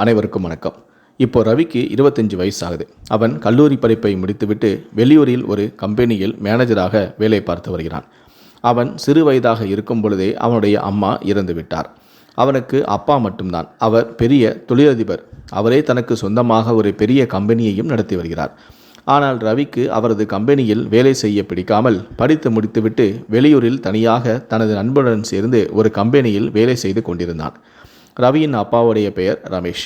அனைவருக்கும் வணக்கம். இப்போ ரவிக்கு 25 வயசு ஆகுது. அவன் கல்லூரி படிப்பை முடித்துவிட்டு வெளியூரில் ஒரு கம்பெனியில் மேனேஜராக வேலை பார்த்து வருகிறான். அவன் சிறு வயதாக இருக்கும் பொழுதே அவனுடைய அம்மா இறந்து விட்டார். அவனுக்கு அப்பா மட்டும்தான். அவர் பெரிய தொழிலதிபர். அவரே தனக்கு சொந்தமாக ஒரு பெரிய கம்பெனியையும் நடத்தி வருகிறார். ஆனால் ரவிக்கு அவரது கம்பெனியில் வேலை செய்ய பிடிக்காமல் படித்து முடித்துவிட்டு வெளியூரில் தனியாக தனது நண்பருடன் சேர்ந்து ஒரு கம்பெனியில் வேலை செய்து கொண்டிருந்தான். ரவியின் அப்பாவுடைய பெயர் ரமேஷ்.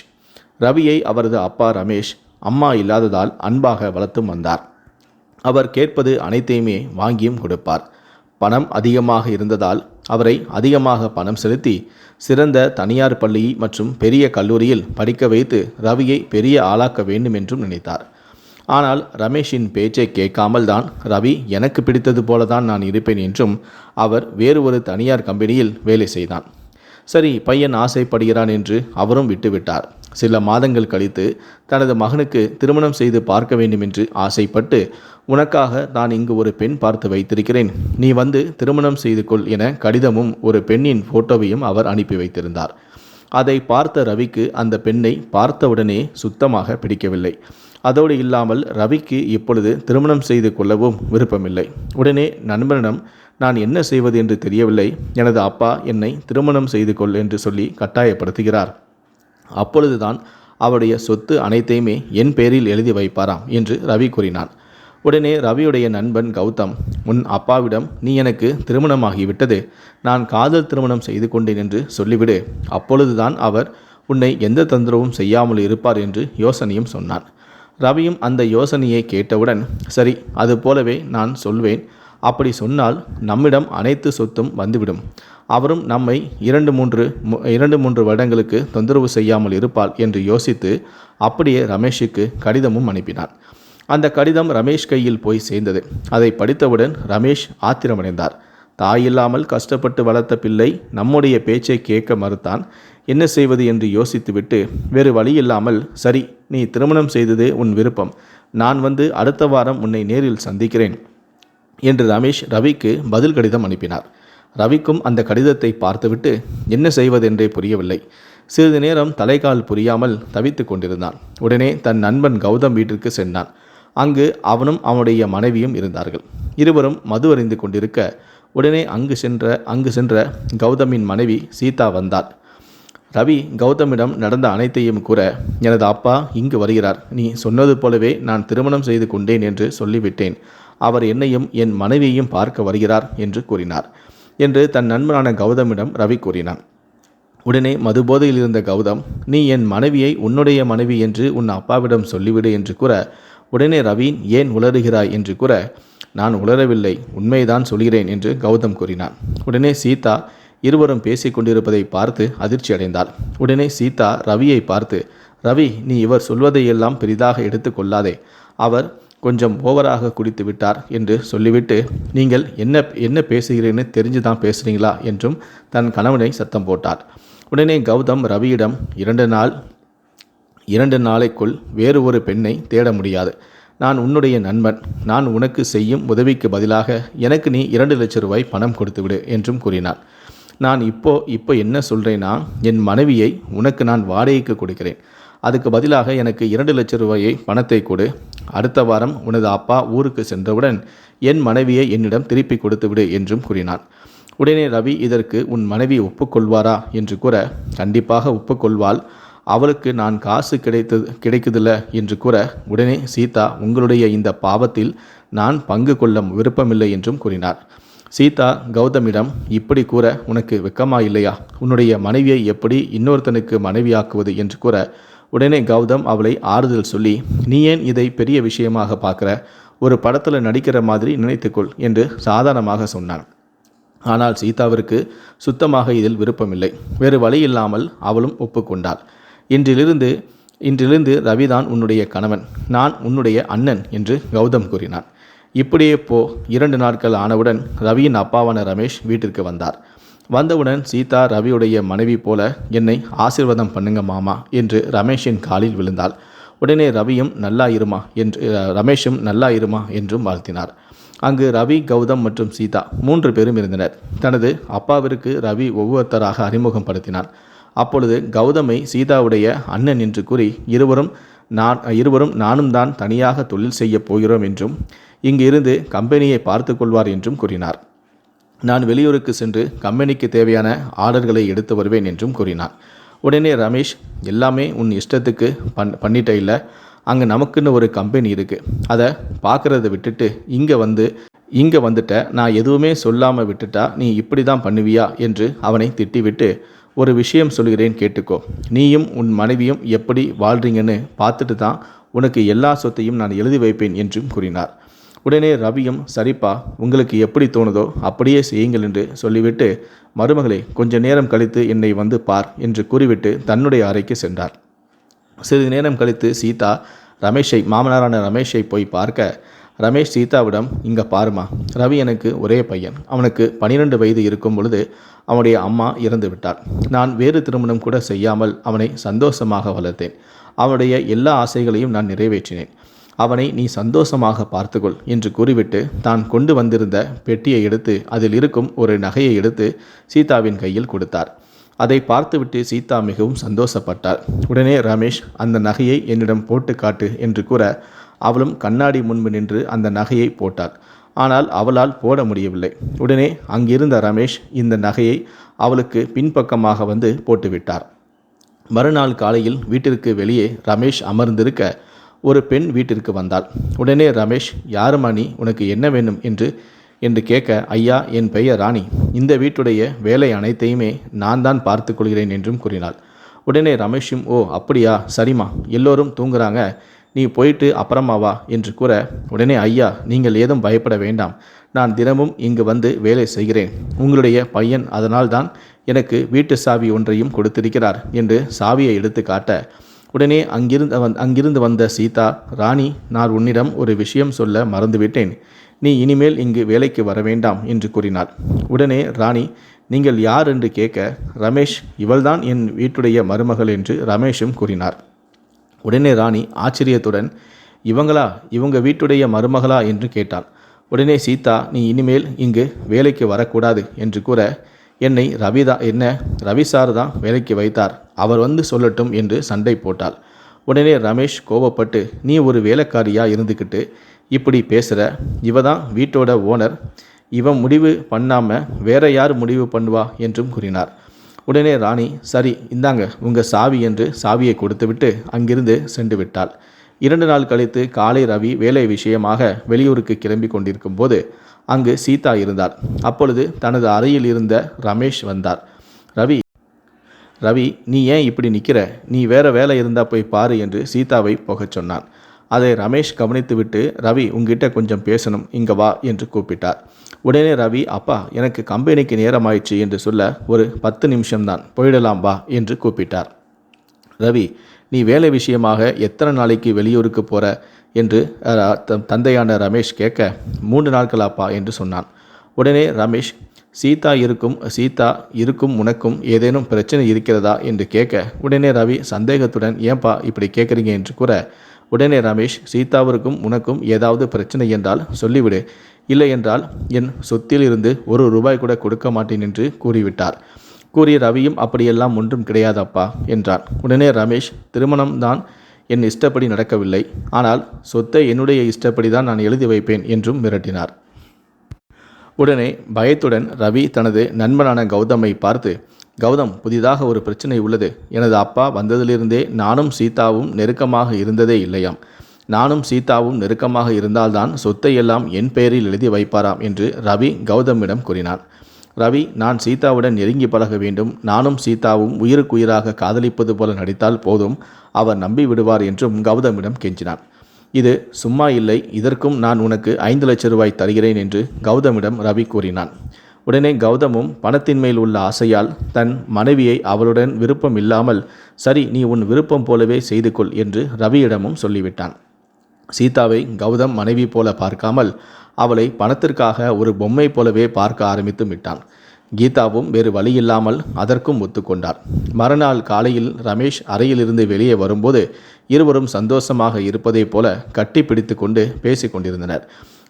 ரவியை அவரது அப்பா ரமேஷ் அம்மா இல்லாததால் அன்பாக வளர்த்தும் வந்தார். அவர் கேட்பது அனைத்தையுமே வாங்கியும் கொடுப்பார். பணம் அதிகமாக இருந்ததால் அவரை அதிகமாக பணம் செலுத்தி சிறந்த தனியார் பள்ளி மற்றும் பெரிய கல்லூரியில் படிக்க வைத்து ரவியை பெரிய ஆளாக்க வேண்டும் என்றும் நினைத்தார். ஆனால் ரமேஷின் பேச்சை கேட்காமல் தான் ரவி எனக்கு பிடித்தது போலதான் நான் இருப்பேன் என்றும் அவர் வேறு ஒரு தனியார் கம்பெனியில் வேலை செய்தான். சரி, பையன் ஆசைப்படுகிறான் என்று அவரும் விட்டுவிட்டார். சில மாதங்கள் கழித்து தனது மகனுக்கு திருமணம் செய்து பார்க்க வேண்டும் என்று ஆசைப்பட்டு, உனக்காக நான் இங்கு ஒரு பெண் பார்த்து வைத்திருக்கிறேன், நீ வந்து திருமணம் செய்து கொள் என கடிதமும் ஒரு பெண்ணின் போட்டோவையும் அவர் அனுப்பி வைத்திருந்தார். அதை பார்த்த ரவிக்கு அந்த பெண்ணை பார்த்தவுடனே சுத்தமாக பிடிக்கவில்லை. அதோடு இல்லாமல் ரவிக்கு இப்பொழுது திருமணம் செய்து கொள்ளவும் விருப்பமில்லை. உடனே நண்பனிடம், நான் என்ன செய்வது என்று தெரியவில்லை, எனது அப்பா என்னை திருமணம் செய்து கொள் என்று சொல்லி கட்டாயப்படுத்துகிறார். அப்பொழுதுதான் அவருடைய சொத்து அனைத்தையுமே என் பேரில் எழுதி வைப்பாராம் என்று ரவி கூறினான். உடனே ரவியுடைய நண்பன் கௌதம், உன் அப்பாவிடம் நீ எனக்கு திருமணமாகிவிட்டது, நான் காதல் திருமணம் செய்து கொண்டேன் என்று சொல்லிவிடு, அப்பொழுதுதான் அவர் உன்னை எந்த தொந்தரவும் செய்யாமல் இருப்பார் என்று யோசனையும் சொன்னான். ரவியும் அந்த யோசனையை கேட்டவுடன், சரி, அது போலவே நான் சொல்வேன், அப்படி சொன்னால் நம்மிடம் அனைத்து சொத்தும் வந்துவிடும், அவரும் நம்மை 2-3 வருடங்களுக்கு தொந்தரவு செய்யாமல் இருப்பாள் என்று யோசித்து அப்படியே ரமேஷுக்கு கடிதமும் அனுப்பினான். அந்த கடிதம் ரமேஷ் கையில் போய் சேர்ந்தது. அதை படித்தவுடன் ரமேஷ் ஆத்திரமடைந்தார். தாயில்லாமல் கஷ்டப்பட்டு வளர்த்த பிள்ளை நம்முடைய பேச்சை கேட்க மறுத்தான், என்ன செய்வது என்று யோசித்துவிட்டு வேறு வழியில்லாமல், சரி, நீ திருமணம் செய்தது உன் விருப்பம், நான் வந்து அடுத்த வாரம் உன்னை நேரில் சந்திக்கிறேன் என்று ரமேஷ் ரவிக்கு பதில் கடிதம் அனுப்பினார். ரவிக்கும் அந்த கடிதத்தை பார்த்துவிட்டு என்ன செய்வதென்றே புரியவில்லை. சிறிது நேரம் தலைகால் புரியாமல் தவித்து கொண்டிருந்தான். உடனே தன் நண்பன் கௌதம் வீட்டிற்கு சென்றான். அங்கு அவனும் அவனுடைய மனைவியும் இருந்தார்கள். இருவரும் மது அறிந்து கொண்டிருக்க உடனே அங்கு சென்ற கௌதமின் மனைவி சீதா வந்தாள். ரவி கௌதமிடம் நடந்த அனைத்தையும் கூற, எனது அப்பா இங்கு வருகிறார், நீ சொன்னது போலவே நான் திருமணம் செய்து கொண்டேன் என்று சொல்லிவிட்டேன், அவர் என்னையும் என் மனைவியையும் பார்க்க வருகிறார் என்று கூறினார் என்று தன் நண்பனான கௌதமிடம் ரவி கூறினான். உடனே மதுபோதையில் இருந்த கௌதம், நீ என் மனைவியை உன்னுடைய மனைவி என்று உன் அப்பாவிடம் சொல்லிவிடு என்று கூற, உடனே ரவி ஏன் உளறுகிறாய் என்று கூற, நான் உளரவில்லை, உண்மைதான் சொல்கிறேன் என்று கௌதம் கூறினான். உடனே சீதா இருவரும் பேசிக் கொண்டிருப்பதை பார்த்து அதிர்ச்சி அடைந்தாள். உடனே சீதா ரவியை பார்த்து, ரவி, நீ இவர் சொல்வதையெல்லாம் பெரிதாக எடுத்து கொள்ளாதே, அவர் கொஞ்சம் ஓவராக குடித்து விட்டார் என்று சொல்லிவிட்டு, நீங்கள் என்ன பேசுகிறேன்னு தெரிஞ்சுதான் பேசுகிறீங்களா என்றும் தன் கணவனை சத்தம் போட்டார். உடனே கௌதம் ரவியிடம், 2 நாளைக்குள் வேறு ஒரு பெண்ணை தேட முடியாது, நான் உன்னுடைய நண்பன், நான் உனக்கு செய்யும் உதவிக்கு பதிலாக எனக்கு நீ 2 லட்சம் ரூபாய் பணம் கொடுத்துவிடு என்றும் கூறினார். நான் இப்போ என்ன சொல்கிறேன்னா, என் மனைவியை உனக்கு நான் வாடகைக்கு கொடுக்கிறேன், அதுக்கு பதிலாக எனக்கு 2 லட்சம் ரூபாயை பணத்தை கொடு, அடுத்த வாரம் உனது அப்பா ஊருக்கு சென்றவுடன் என் மனைவியை என்னிடம் திருப்பி கொடுத்து விடு என்றும் கூறினான். உடனே ரவி, இதற்கு உன் மனைவி ஒப்புக்கொள்வாரா என்று கூற, கண்டிப்பாக ஒப்புக்கொள்வாள், அவளுக்கு நான் காசு கிடைக்குதில்ல என்று கூற, உடனே சீதா, உங்களுடைய இந்த பாவத்தில் நான் பங்கு கொள்ள விருப்பமில்லை என்றும் கூறினார். சீதா கௌதமிடம், இப்படி கூற உனக்கு வெக்கமா இல்லையா, உன்னுடைய மனைவியை எப்படி இன்னொருத்தனுக்கு மனைவியாக்குவது என்று கூற, உடனே கௌதம் அவளை ஆறுதல் சொல்லி, நீ ஏன் இதை பெரிய விஷயமாக பார்க்குற, ஒரு படத்தில் நடிக்கிற மாதிரி நினைத்துக்கொள் என்று சாதாரணமாக சொன்னான். ஆனால் சீதாவிற்கு சுத்தமாக இதில் விருப்பமில்லை. வேறு வழி இல்லாமல் அவளும் ஒப்புக்கொண்டாள். இன்றிலிருந்து ரவிதான் உன்னுடைய கணவன், நான் உன்னுடைய அண்ணன் என்று கௌதம் கூறினான். இப்படியே 2 நாட்கள் ஆனவுடன் ரவியின் அப்பாவான ரமேஷ் வீட்டிற்கு வந்தார். வந்தவுடன் சீதா ரவியுடைய மனைவி போல, என்னை ஆசீர்வாதம் பண்ணுங்க மாமா என்று ரமேஷின் காலில் விழுந்தாள். உடனே ரமேஷும் நல்லா இருமா என்றும் வாழ்த்தினார். அங்கு ரவி, கௌதம் மற்றும் சீதா 3 பேரும் இருந்தனர். தனது அப்பாவிற்கு ரவி ஒவ்வொருத்தராக அறிமுகப்படுத்தினான். அப்பொழுது கௌதமை சீதாவுடைய அண்ணன் என்று கூறி இருவரும் நானும் தான் தனியாக தொழில் செய்ய போகிறோம் என்றும் இங்கு இருந்து கம்பெனியை பார்த்து கொள்வார் என்றும் கூறினார். நான் வெளியூருக்கு சென்று கம்பெனிக்கு தேவையான ஆர்டர்களை எடுத்து வருவேன் என்றும் கூறினான். உடனே ரமேஷ், எல்லாமே உன் இஷ்டத்துக்கு பண்ணிட்ட இல்லை, அங்கே நமக்குன்னு ஒரு கம்பெனி இருக்குது, அதை பார்க்குறத விட்டுட்டு இங்கே வந்துட்ட, நான் எதுவுமே சொல்லாமல் விட்டுட்டா நீ இப்படி தான் பண்ணுவியா என்று அவனை திட்டிவிட்டு, ஒரு விஷயம் சொல்கிறேன் கேட்டுக்கோ, நீயும் உன் மனைவியும் எப்படி வாழ்றீங்கன்னு பார்த்துட்டு தான் உனக்கு எல்லா சொத்தையும் நான் எழுதி வைப்பேன் என்றும் கூறினார். உடனே ரவியும், சரிப்பா, உங்களுக்கு எப்படி தோணுதோ அப்படியே செய்யுங்கள் என்று சொல்லிவிட்டு, மருமகளே கொஞ்ச நேரம் கழித்து என்னை வந்து பார் என்று கூறிவிட்டு தன்னுடைய அறைக்கு சென்றார். சிறிது நேரம் கழித்து சீதா மாமனாரான ரமேஷை போய் பார்க்க, ரமேஷ் சீதாவிடம், இங்கே பாருமா, ரவி எனக்கு ஒரே பையன், அவனுக்கு 12 வயது இருக்கும் பொழுது அவனுடைய அம்மா இறந்து விட்டார். நான் வேறு திருமணம் கூட செய்யாமல் அவனை சந்தோஷமாக வளர்த்தேன். அவனுடைய எல்லா ஆசைகளையும் நான் நிறைவேற்றினேன். அவனை நீ சந்தோஷமாக பார்த்துக்கொள் என்று கூறிவிட்டு தான் கொண்டு வந்திருந்த பெட்டியை எடுத்து அதில் இருக்கும் ஒரு நகையை எடுத்து சீதாவின் கையில் கொடுத்தார். அதை பார்த்துவிட்டு சீதா மிகவும் சந்தோஷப்பட்டார். உடனே ரமேஷ், அந்த நகையை என்னிடம் போட்டு காட்டு என்று கூற, அவளும் கண்ணாடி முன்பு நின்று அந்த நகையை போட்டாள். ஆனால் அவளால் போட முடியவில்லை. உடனே அங்கிருந்த ரமேஷ் இந்த நகையை அவளுக்கு பின்பக்கமாக வந்து போட்டுவிட்டார். மறுநாள் காலையில் வீட்டிற்கு வெளியே ரமேஷ் அமர்ந்திருக்க ஒரு பெண் வீட்டிற்கு வந்தாள். உடனே ரமேஷ், யாருமா நீ, உனக்கு என்ன வேண்டும் என்று கேட்க, ஐயா, என் பெயர் ராணி, இந்த வீட்டுடைய வேலை அனைத்தையுமே நான் தான் பார்த்து கொள்கிறேன் என்றும் கூறினாள். உடனே ரமேஷும், ஓ அப்படியா, சரிம்மா, எல்லோரும் தூங்குறாங்க, நீ போயிட்டு அப்புறமா வா என்று கூற, உடனே ஐயா, நீங்கள் ஏதும் பயப்பட வேண்டாம், நான் தினமும் இங்கு வந்து வேலை செய்கிறேன். உங்களுடைய பையன் அதனால் தான் எனக்கு வீட்டு சாவி ஒன்றையும் கொடுத்திருக்கிறார் என்று சாவியை எடுத்து காட்ட, உடனே அங்கிருந்து வந்த சீதா, ராணி, நான் உன்னிடம் ஒரு விஷயம் சொல்ல மறந்துவிட்டேன், நீ இனிமேல் இங்கு வேலைக்கு வர வேண்டாம் என்று கூறினாள். உடனே ராணி, நீங்கள் யார் என்று கேட்க, ரமேஷ், இவள்தான் என் வீட்டுடைய மருமகள் என்று ரமேஷும் கூறினார். உடனே ராணி ஆச்சரியத்துடன், இவங்க வீட்டுடைய மருமகளா என்று கேட்டாள். உடனே சீதா, நீ இனிமேல் இங்கு வேலைக்கு வரக்கூடாது என்று கூற, என்னை ரவி சார் தான் வேலைக்கு வைத்தார், அவர் வந்து சொல்லட்டும் என்று சண்டை போட்டாள். உடனே ரமேஷ் கோபப்பட்டு, நீ ஒரு வேலைக்காரியா இருந்துக்கிட்டு இப்படி பேசுகிற, இவ தான் வீட்டோட ஓனர், இவன் முடிவு பண்ணாமல் வேற யார் முடிவு பண்ணுவா என்றும் கூறினார். உடனே ராணி, சரி இந்தாங்க உங்கள் சாவி என்று சாவியை கொடுத்துவிட்டு அங்கிருந்து சென்று விட்டாள். 2 நாள் கழித்து காலை ரவி வேலை விஷயமாக வெளியூருக்கு கிளம்பி கொண்டிருக்கும் போது அங்கு சீதா இருந்தார். அப்பொழுது தனது அறையில் இருந்த ரமேஷ் வந்தார். ரவி, நீ ஏன் இப்படி நிற்கிற, நீ வேற வேலை இருந்தால் போய் பாரு என்று சீதாவை போகச் சொன்னான். அதை ரமேஷ் கவனித்துவிட்டு, ரவி, உங்ககிட்ட கொஞ்சம் பேசணும், இங்கே வா என்று கூப்பிட்டார். உடனே ரவி, அப்பா, எனக்கு கம்பெனிக்கு நேரமாயிடுச்சு என்று சொல்ல, ஒரு 10 நிமிஷம்தான், போயிடலாம் வா என்று கூப்பிட்டார். ரவி, நீ வேலை விஷயமாக எத்தனை நாளைக்கு வெளியூருக்கு போகிற என்று தந்தையான ரமேஷ் கேட்க, 3 நாட்களாப்பா என்று சொன்னான். உடனே ரமேஷ், சீதா இருக்கும் உனக்கும் ஏதேனும் பிரச்சனை இருக்கிறதா என்று கேட்க, உடனே ரவி சந்தேகத்துடன், ஏன்பா இப்படி கேட்குறீங்க என்று கூற, உடனே ரமேஷ், சீதாவிற்கும் உனக்கும் ஏதாவது பிரச்சனை என்றால் சொல்லிவிடு, இல்லை என்றால் என் சொத்தில் இருந்து 1 ரூபாய் கூட கொடுக்க மாட்டேன் என்று கூறிவிட்டார். கூறிய ரவியும், அப்படியெல்லாம் ஒன்றும் கிடையாதப்பா என்றான். உடனே ரமேஷ், திருமணம் தான் என் இஷ்டப்படி நடக்கவில்லை, ஆனால் சொத்தை என்னுடைய இஷ்டப்படி தான் நான் எழுதி வைப்பேன் என்றும் மிரட்டினார். உடனே பயத்துடன் ரவி தனது நண்பனான கௌதமை பார்த்து, கௌதம், புதிதாக ஒரு பிரச்சனை உள்ளது. எனது அப்பா வந்ததிலிருந்தே நானும் சீதாவும் நெருக்கமாக இருந்ததே இல்லையாம். நானும் சீதாவும் நெருக்கமாக இருந்தால்தான் சொத்தை எல்லாம் என் பெயரில் எழுதி வைப்பாராம் என்று ரவி கௌதமிடம் கூறினான். ரவி, நான் சீதாவுடன் நெருங்கி பழக வேண்டும், நானும் சீதாவும் உயிருக்குயிராக காதலிப்பது போல நடித்தால் போதும், அவர் நம்பி விடுவார் என்றும் கௌதமிடம் கெஞ்சினான். இது சும்மா இல்லை, இதற்கும் நான் உனக்கு 5 லட்சம் ரூபாய் தருகிறேன் என்று கௌதமிடம் ரவி கூறினான். உடனே கௌதமும் பணத்தின் மேல் உள்ள ஆசையால் தன் மனைவியை அவளுடன் விருப்பம் இல்லாமல், சரி நீ உன் விருப்பம் போலவே செய்து கொள் என்று ரவியிடமும் சொல்லிவிட்டான். சீதாவை கௌதம் மனைவி போல பார்க்காமல் அவளை பணத்திற்காக ஒரு பொம்மை போலவே பார்க்க ஆரம்பித்து விட்டான். கீதாவும் வேறு வழியில்லாமல் அதற்கும் ஒத்துக்கொண்டார். மறுநாள் காலையில் ரமேஷ் அறையிலிருந்து வெளியே வரும்போது இருவரும் சந்தோஷமாக இருப்பதை போல கட்டி பிடித்து கொண்டு பேசி கொண்டிருந்தனர்.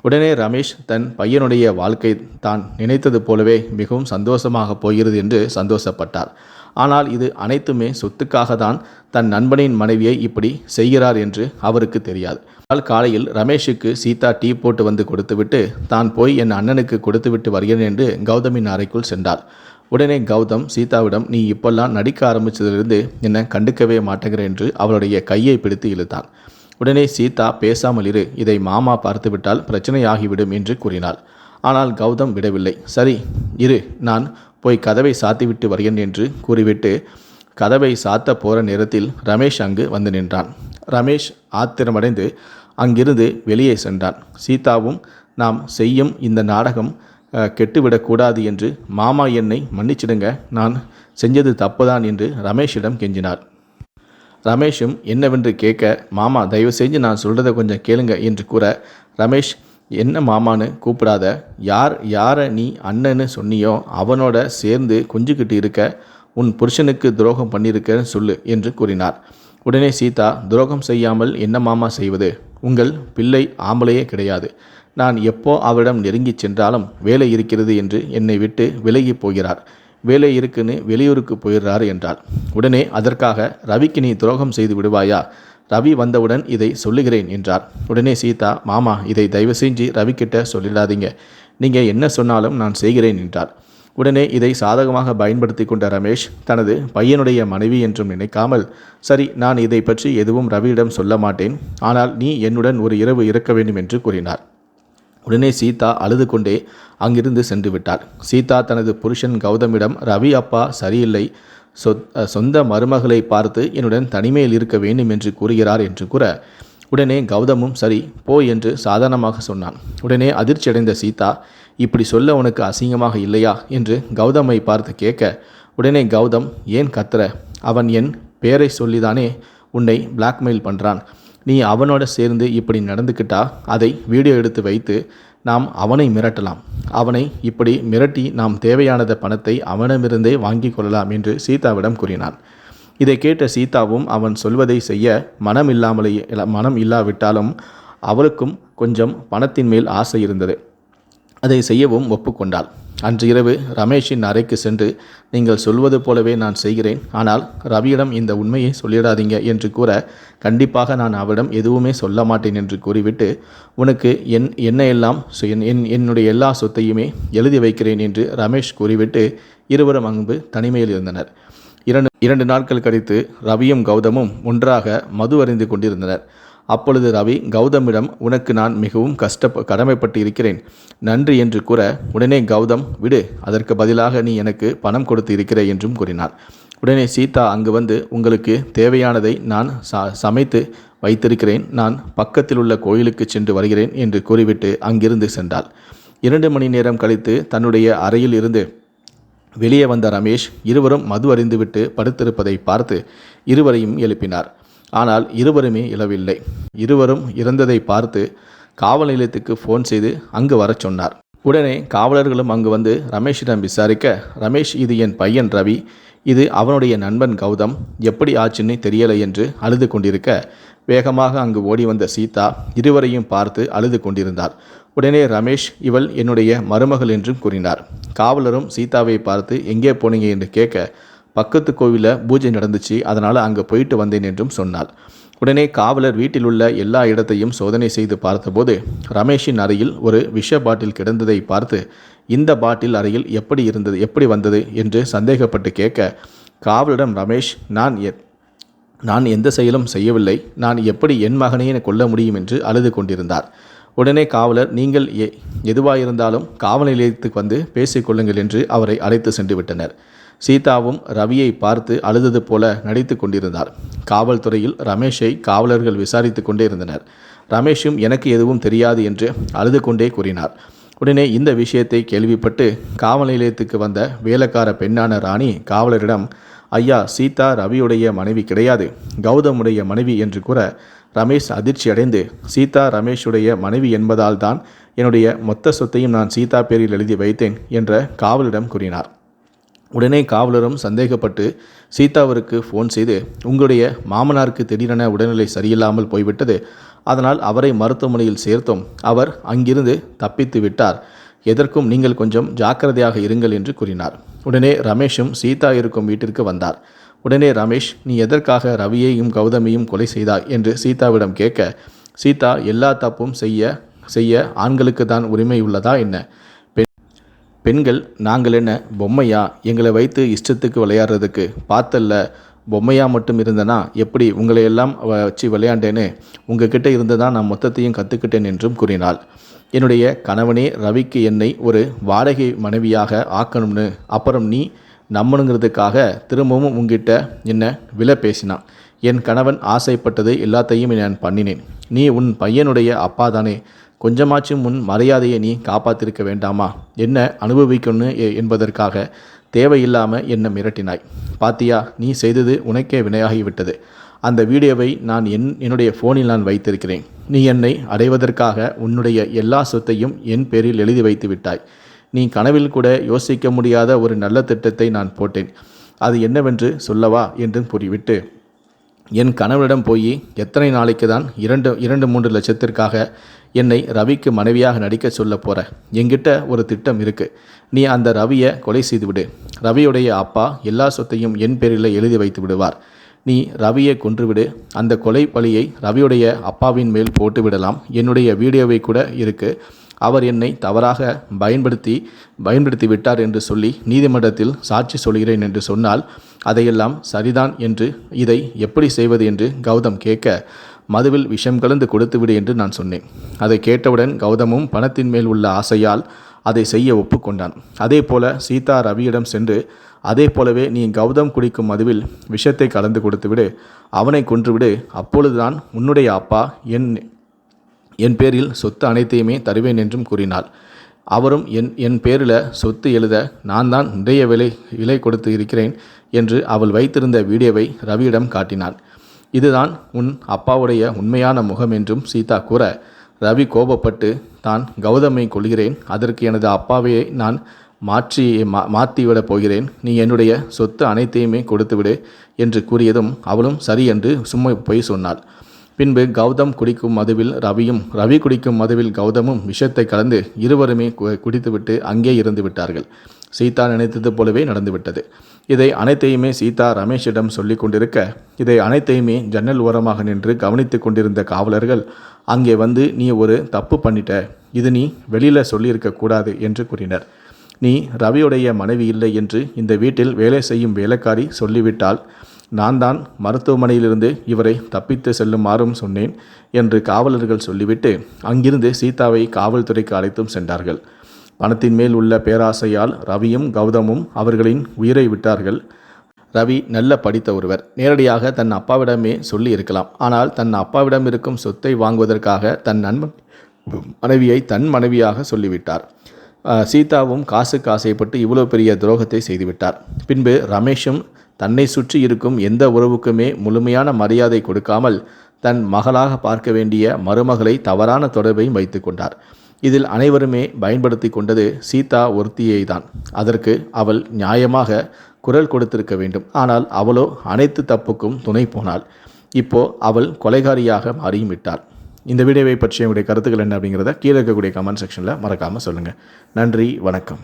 உடனே ரமேஷ் தன் பையனுடைய வாழ்க்கை தான் நினைத்தது போலவே மிகவும் சந்தோஷமாக போகிறது என்று சந்தோஷப்பட்டார். ஆனால் இது அனைத்துமே சொத்துக்காக தான் தன் நண்பனின் மனைவியை இப்படி செய்கிறார் என்று அவருக்கு தெரியாது. காலையில் ரமேஷுக்கு சீதா டீ போட்டு வந்து கொடுத்துவிட்டு தான் போய் என் அண்ணனுக்கு கொடுத்துவிட்டு வருகிறேன் என்று கௌதமின் அறைக்குள் சென்றாள். உடனே கௌதம் சீதாவிடம், நீ இப்பெல்லாம் நடிக்க ஆரம்பித்ததிலிருந்து என்னை கண்டுக்கவே மாட்டேங்கிற என்று அவளுடைய கையை பிடித்து இழுத்தான். உடனே சீதா, பேசாமல் இரு, இதை மாமா பார்த்துவிட்டால் பிரச்சனையாகிவிடும் என்று கூறினாள். ஆனால் கௌதம் விடவில்லை. சரி இரு, நான் போய் கதவை சாத்திவிட்டு வருகிறேன் என்று கூறிவிட்டு கதவை சாத்த போகிற நேரத்தில் ரமேஷ் அங்கு வந்து நின்றான். ரமேஷ் ஆத்திரமடைந்து அங்கிருந்து வெளியே சென்றான். சீதாவும், நாம் செய்யும் இந்த நாடகம் கெட்டுவிடக்கூடாது என்று மாமா என்னை மன்னிச்சிடுங்க, நான் செஞ்சது தப்புதான் என்று ரமேஷிடம் கெஞ்சினார். ரமேஷும் என்னவென்று கேட்க, மாமா தயவு செஞ்சு நான் சொல்கிறத கொஞ்சம் கேளுங்க என்று கூற, ரமேஷ், என்ன மாமான்னு கூப்பிடாத, யாரை நீ அண்ணன்னு சொன்னியோ அவனோட சேர்ந்து கொஞ்சிக்கிட்டு இருக்க, உன் புருஷனுக்கு துரோகம் பண்ணியிருக்கன்னு சொல்லு என்று கூறினார். உடனே சீதா, துரோகம் செய்யாமல் என்ன மாமா செய்வது, உங்கள் பிள்ளை ஆம்பளையே கிடையாது, நான் எப்போ அவரிடம் நெருங்கி சென்றாலும் வேலை இருக்கிறது என்று என்னை விட்டு விலகி போகிறார், வேலை இருக்குன்னு வெளியூருக்கு போயிடுறாரு என்றார். உடனே அதற்காக ரவிக்கு நீ துரோகம் செய்து விடுவாயா, ரவி வந்தவுடன் இதை சொல்லுகிறேன் என்றார். உடனே சீதா, மாமா இதை தயவு செஞ்சு ரவிக்கிட்ட சொல்லிடாதீங்க, நீங்கள் என்ன சொன்னாலும் நான் செய்கிறேன் என்றார். உடனே இதை சாதகமாக பயன்படுத்தி கொண்ட ரமேஷ் தனது பையனுடைய மனைவி என்றும் நினைக்காமல், சரி நான் இதை பற்றி எதுவும் ரவியிடம் சொல்ல மாட்டேன், ஆனால் நீ என்னுடன் ஒரு இரவு இருக்க வேண்டும் என்று கூறினார். உடனே சீதா அழுது கொண்டே அங்கிருந்து சென்று விட்டார். சீதா தனது புருஷன் கௌதமிடம், ரவி அப்பா சரியில்லை, சொந்த மருமகளை பார்த்து என்னுடன் தனிமையில் இருக்க வேண்டும் என்று கூறுகிறார் என்று கூற, உடனே கௌதமும் சரி போ என்று சாதாரணமாக சொன்னான். உடனே அதிர்ச்சியடைந்த சீதா, இப்படி சொல்ல உனக்கு அசிங்கமாக இல்லையா என்று கௌதமை பார்த்து கேட்க, உடனே கௌதம், ஏன் கத்துற, அவன் என் பேரை சொல்லிதானே உன்னை பிளாக்மெயில் பண்ணுறான், நீ அவனோட சேர்ந்து இப்படி நடந்துக்கிட்டா அதை வீடியோ எடுத்து வைத்து நாம் அவனை மிரட்டலாம், அவனை இப்படி மிரட்டி நாம் தேவையானத பணத்தை அவனிடமிருந்தே வாங்கி கொள்ளலாம் என்று சீதாவிடம் கூறினான். இதை கேட்ட சீதாவும் அவன் சொல்வதை செய்ய மனம் இல்லாவிட்டாலும் அவளுக்கும் கொஞ்சம் பணத்தின் மேல் ஆசை இருந்தது. அதை செய்யவும் ஒப்புக்கொண்டாள். அன்று இரவு ரமேஷின் அறைக்கு சென்று, நீங்கள் சொல்வது போலவே நான் செய்கிறேன், ஆனால் ரவியிடம் இந்த உண்மையை சொல்லிடாதீங்க என்று கூற, கண்டிப்பாக நான் அவரிடம் எதுவுமே சொல்ல மாட்டேன் என்று கூறிவிட்டு, உனக்கு என்னுடைய எல்லா சொத்தையுமே எழுதி வைக்கிறேன் என்று ரமேஷ் கூறிவிட்டு இருவரும் அங்கு தனிமையில் இருந்தனர். 2 நாட்கள் கழித்து ரவியும் கௌதமும் ஒன்றாக மது அறிந்து கொண்டிருந்தனர். அப்பொழுது ரவி கௌதமிடம், உனக்கு நான் மிகவும் கடமைப்பட்டு இருக்கிறேன், நன்றி என்று கூற, உடனே கௌதம், விடு, அதற்கு பதிலாக நீ எனக்கு பணம் கொடுத்து இருக்கிற என்றும் கூறினார். உடனே சீதா அங்கு வந்து, உங்களுக்கு தேவையானதை நான் சமைத்து வைத்திருக்கிறேன், நான் பக்கத்தில் உள்ள கோயிலுக்கு சென்று வருகிறேன் என்று கூறிவிட்டு அங்கிருந்து சென்றாள். 2 மணி நேரம் கழித்து தன்னுடைய அறையில் இருந்து வெளியே வந்த ரமேஷ் இருவரும் மது அறிந்துவிட்டு படுத்திருப்பதை பார்த்து இருவரையும் எழுப்பினார். ஆனால் இருவருமே எழவில்லை. இருவரும் இறந்ததை பார்த்து காவல் நிலையத்துக்கு ஃபோன் செய்து அங்கு வரச் சொன்னார். உடனே காவலர்களும் அங்கு வந்து ரமேஷிடம் விசாரிக்க, ரமேஷ், இது என் பையன் ரவி, இது அவனுடைய நண்பன் கௌதம், எப்படி ஆச்சுன்னு தெரியலை என்று அழுது கொண்டிருக்க, வேகமாக அங்கு ஓடி வந்த சீதா இருவரையும் பார்த்து அழுது கொண்டிருந்தார். உடனே ரமேஷ், இவள் என்னுடைய மருமகள் என்றும் கூறினார். காவலரும் சீதாவை பார்த்து, எங்கே போனீங்க என்று கேட்க, பக்கத்து கோவிலில் பூஜை நடந்துச்சு, அதனால் அங்கே போயிட்டு வந்தேன் என்றும் சொன்னாள். உடனே காவலர் வீட்டில் உள்ள எல்லா இடத்தையும் சோதனை செய்து பார்த்தபோது ரமேஷின் அறையில் ஒரு விஷ பாட்டில் கிடந்ததை பார்த்து, இந்த பாட்டில் அறையில் எப்படி வந்தது என்று சந்தேகப்பட்டு கேட்க, காவலரிடம் ரமேஷ், நான் எந்த செயலும் செய்யவில்லை, நான் எப்படி என் மகனையே கொல்ல முடியும் என்று அழுது கொண்டிருந்தார். உடனே காவலர், நீங்கள் எதுவாயிருந்தாலும் காவல் நிலையத்துக்கு வந்து பேசிக்கொள்ளுங்கள் என்று அவரை அழைத்து சென்று விட்டனர். சீதாவும் ரவியை பார்த்து அழுதது போல நடித்து கொண்டிருந்தார். காவல்துறையில் ரமேஷை காவலர்கள் விசாரித்து கொண்டே இருந்தனர். ரமேஷும் எனக்கு எதுவும் தெரியாது என்று அழுது கொண்டே கூறினார். உடனே இந்த விஷயத்தை கேள்விப்பட்டு காவல் நிலையத்துக்கு வந்த வேலைக்கார பெண்ணான ராணி காவலரிடம், ஐயா, சீதா ரவியுடைய மனைவி கிடையாது, கௌதமுடைய மனைவி என்று கூற, ரமேஷ் அதிர்ச்சி அடைந்து, சீதா ரமேஷுடைய மனைவி என்பதால் தான் என்னுடைய மொத்த சொத்தையும் நான் சீதா பேரில் எழுதி வைத்தேன் என்ற காவலரிடம் கூறினார். உடனே காவலரும் சந்தேகப்பட்டு சீதாவிற்கு ஃபோன் செய்து, உங்களுடைய மாமனாருக்கு திடீரென உடல்நிலை சரியில்லாமல் போய்விட்டது, அதனால் அவரை மருத்துவமனையில் சேர்த்தோம், அவர் அங்கிருந்து தப்பித்து விட்டார், எதற்கும் நீங்கள் கொஞ்சம் ஜாக்கிரதையாக இருங்கள் என்று கூறினார். உடனே ரமேஷும் சீதா இருக்கும் வீட்டிற்கு வந்தார். உடனே ரமேஷ், நீ எதற்காக ரவியையும் கௌதமையும் கொலை செய்தாய் என்று சீதாவிடம் கேட்க, சீதா, எல்லா தப்பும் செய்ய ஆண்களுக்கு தான் உரிமை உள்ளதா என்ன? பெண்கள் நாங்கள் என்ன பொம்மையா? எங்களை வைத்து இஷ்டத்துக்கு விளையாடுறதுக்கு பார்த்தல்ல. பொம்மையாக மட்டும் இருந்தனா எப்படி உங்களை எல்லாம் வச்சு விளையாண்டேன்னு உங்ககிட்ட இருந்து தான் நான் மொத்தத்தையும் கற்றுக்கிட்டேன் என்றும் கூறினாள். என்னுடைய கணவனே ரவிக்கு என்னை ஒரு வாடகை மனைவியாக ஆக்கணும்னு அப்புறம் நீ நம்பணுங்கிறதுக்காக திரும்பவும் உங்ககிட்ட என்ன விலை பேசினான். என் கணவன் ஆசைப்பட்டது எல்லாத்தையும் நான் பண்ணினேன். நீ உன் பையனுடைய அப்பா தானே, கொஞ்சமாச்சும் உன் மரியாதையை நீ காப்பாற்றிருக்க வேண்டாமா? என்ன அனுபவிக்கணும் என்பதற்காக தேவையில்லாமல் என்னை மிரட்டினாய். பாத்தியா, நீ செய்தது உனக்கே வினையாகிவிட்டது. அந்த வீடியோவை நான் என்னுடைய ஃபோனில் நான் வைத்திருக்கிறேன். நீ என்னை அடைவதற்காக உன்னுடைய எல்லா சொத்தையும் என் பேரில் எழுதி வைத்து விட்டாய். நீ கனவில் கூட யோசிக்க முடியாத ஒரு நல்ல திட்டத்தை நான் போட்டேன். அது என்னவென்று சொல்லவா என்றும் கூறிவிட்டு, என் கணவனிடம் போய் எத்தனை நாளைக்கு தான் 2-3 லட்சத்திற்காக என்னை ரவிக்கு மனைவியாக நடிக்க சொல்ல போகிற? என்கிட்ட ஒரு திட்டம் இருக்குது. நீ அந்த ரவியை கொலை செய்துவிடு. ரவியுடைய அப்பா எல்லா சொத்தையும் என் பேரில் எழுதி வைத்து விடுவார். நீ ரவியை கொன்றுவிடு. அந்த கொலை பழியை ரவியுடைய அப்பாவின் மேல் போட்டு விடலாம். என்னுடைய வீடியோவை கூட இருக்குது. அவர் என்னை தவறாக பயன்படுத்தி விட்டார் என்று சொல்லி நீதிமன்றத்தில் சாட்சி சொல்கிறேன் என்று சொன்னால் அதையெல்லாம் சரிதான் என்று இதை எப்படி செய்வது என்று கௌதம் கேட்க, மதுவில் விஷம் கலந்து கொடுத்துவிடு என்று நான் சொன்னேன். அதை கேட்டவுடன் கௌதமும் பணத்தின் மேல் உள்ள ஆசையால் அதை செய்ய ஒப்புக்கொண்டான். அதே போல சீதா ரவியிடம் சென்று, அதே போலவே நீ கௌதம் குடிக்கும் மதுவில் விஷத்தை கலந்து கொடுத்துவிடு, அவனை கொன்றுவிடு. அப்பொழுதுதான் உன்னுடைய அப்பா என் பேரில் சொத்து அனைத்தையுமே தருவேன் என்றும் கூறினாள். அவரும் என் பேரில் சொத்து எழுத நான் தான் நிறைய விலை கொடுத்து இருக்கிறேன் என்று அவள் வைத்திருந்த வீடியோவை ரவியிடம் காட்டினாள். இதுதான் உன் அப்பாவுடைய உண்மையான முகம் என்றும் சீதா கூற, ரவி கோபப்பட்டு, தான் கௌதமை கொள்கிறேன், அதற்கு எனது அப்பாவையே நான் மாற்றிவிடப் போகிறேன், நீ என்னுடைய சொத்து அனைத்தையுமே கொடுத்துவிடு என்று கூறியதும் அவளும் சரி என்று சும்மா போய் சொன்னாள். பின்பு கௌதம் குடிக்கும் மதுவில் ரவி குடிக்கும் மதுவில் கௌதமும் விஷத்தை கலந்து இருவருமே குடித்துவிட்டு அங்கே இருந்து விட்டார்கள். சீதா நினைத்தது போலவே நடந்துவிட்டது. இதை அனைத்தையுமே சீதா ரமேஷிடம் சொல்லி கொண்டிருக்க, இதை அனைத்தையுமே ஜன்னல் ஓரமாக நின்று கவனித்து கொண்டிருந்த காவலர்கள் அங்கே வந்து, நீ ஒரு தப்பு பண்ணிட்ட, இது நீ வெளியில் சொல்லியிருக்க கூடாது என்று கூறினர். நீ ரவியுடைய மனைவி இல்லை என்று இந்த வீட்டில் வேலை செய்யும் வேலைக்காரி சொல்லிவிட்டால், நான் தான் மருத்துவமனையிலிருந்து இவரை தப்பித்து செல்லுமாறும் சொன்னேன் என்று காவலர்கள் சொல்லிவிட்டு அங்கிருந்து சீதாவை காவல்துறைக்கு அழைத்தும் சென்றார்கள். பணத்தின் மேல் உள்ள பேராசையால் ரவியும் கௌதமும் அவர்களின் உயிரை விட்டார்கள். ரவி நல்ல படித்த ஒருவர். நேரடியாக தன் அப்பாவிடமே சொல்லி இருக்கலாம். ஆனால் தன் அப்பாவிடம் இருக்கும் சொத்தை வாங்குவதற்காக தன் நண்பன் மனைவியை தன் மனைவியாக சொல்லிவிட்டார். சீதாவும் காசுக்கு ஆசைப்பட்டு இவ்வளோ பெரிய துரோகத்தை செய்துவிட்டார். பின்பு ரமேஷும் தன்னை சுற்றி இருக்கும் எந்த உறவுக்குமே முழுமையான மரியாதை கொடுக்காமல் தன் மகளாக பார்க்க வேண்டிய மருமகளை தவறான தொடர்பையும் வைத்து கொண்டார். இதில் அனைவருமே பயன்படுத்தி கொண்டது சீதா ஒருத்தியை தான். அதற்கு அவள் நியாயமாக குரல் கொடுத்திருக்க வேண்டும். ஆனால் அவளோ அனைத்து தப்புக்கும் துணை போனாள். இப்போ அவள் கொலைகாரியாக மாறியும் விட்டாள். இந்த வீடியோவை பற்றிய உங்களுடைய கருத்துக்கள் என்ன அப்படிங்கிறத கீழே இருக்கக்கூடிய கமெண்ட் செக்ஷனில் மறக்காமல் சொல்லுங்கள். நன்றி, வணக்கம்.